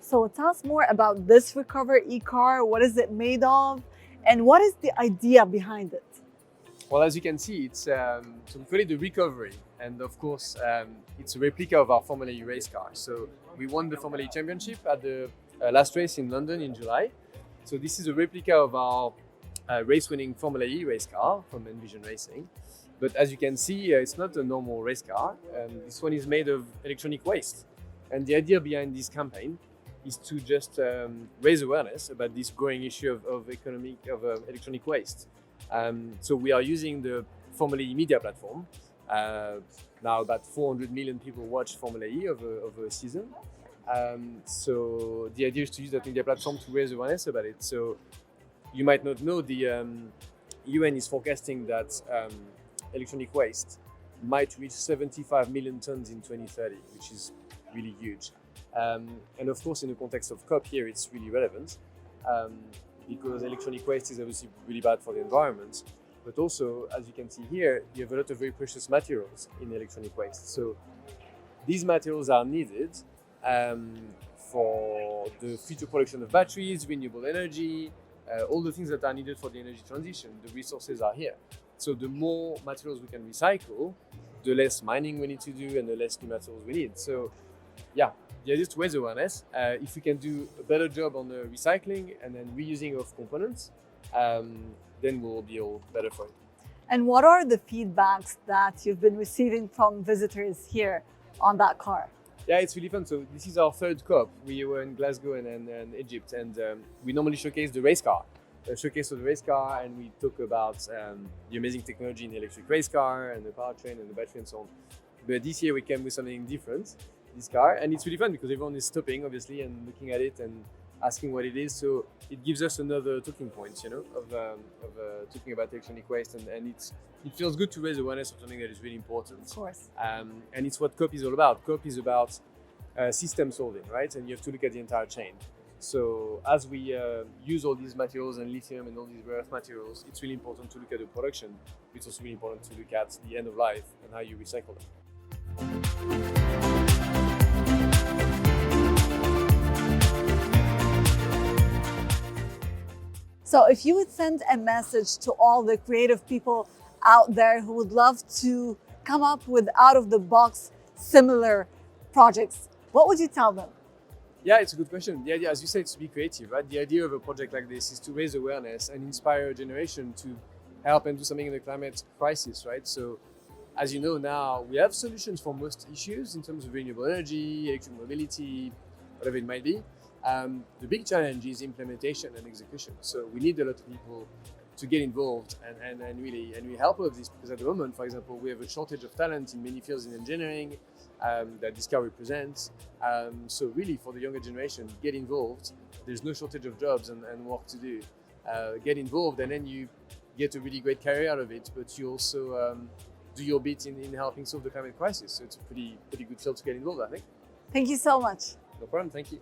So tell us more about this Recover e-car. What is it made of? And what is the idea behind it? Well, as you can see, it's so we call it the Recovery, and of course, it's a replica of our Formula E race car. So we won the Formula E Championship at the last race in London in July. So this is a replica of our race-winning Formula E race car from Envision Racing. But as you can see, it's not a normal race car. This one is made of electronic waste, and the idea behind this campaign is to just raise awareness about this growing issue of electronic waste. So we are using the Formula E media platform. Now about 400 million people watch Formula E over a season. So the idea is to use that media platform to raise awareness about it. So you might not know, the UN is forecasting that electronic waste might reach 75 million tons in 2030, which is really huge. And of course, in the context of COP here, it's really relevant. Because electronic waste is obviously really bad for the environment, but also, as you can see here, you have a lot of very precious materials in electronic waste. So these materials are needed for the future production of batteries, renewable energy, all the things that are needed for the energy transition. The resources are here. So the more materials we can recycle, the less mining we need to do and the less new materials we need. So yeah, the idea is to raise awareness. If we can do a better job on the recycling and then reusing of components, then we'll be all better for it. And what are the feedbacks that you've been receiving from visitors here on that car? Yeah, it's really fun. So this is our third COP. We were in Glasgow and Egypt, and we normally showcase the race car, and we talk about the amazing technology in the electric race car and the powertrain and the battery and so on. But this year we came with something different, this car, and it's really fun because everyone is stopping obviously and looking at it and asking what it is. So it gives us another talking point, you know, of talking about electronic waste, and it feels good to raise awareness of something that is really important. Of course. And it's what COP is all about. COP is about system solving, right? And you have to look at the entire chain. So as we use all these materials and lithium and all these rare earth materials, it's really important to look at the production. It's also really important to look at the end of life and how you recycle them. So if you would send a message to all the creative people out there who would love to come up with out-of-the-box similar projects, what would you tell them? Yeah, it's a good question. The idea, as you said, is to be creative, right? The idea of a project like this is to raise awareness and inspire a generation to help and do something in the climate crisis, right? So as you know now, we have solutions for most issues in terms of renewable energy, electric mobility, whatever it might be. The big challenge is implementation and execution. So we need a lot of people to get involved and really help with this, because at the moment, for example, we have a shortage of talent in many fields in engineering that this car represents. So really, for the younger generation, get involved. There's no shortage of jobs and work to do. Get involved, and then you get a really great career out of it, but you also do your bit in helping solve the climate crisis. So it's a pretty good field to get involved, I think. Thank you so much. No problem, thank you.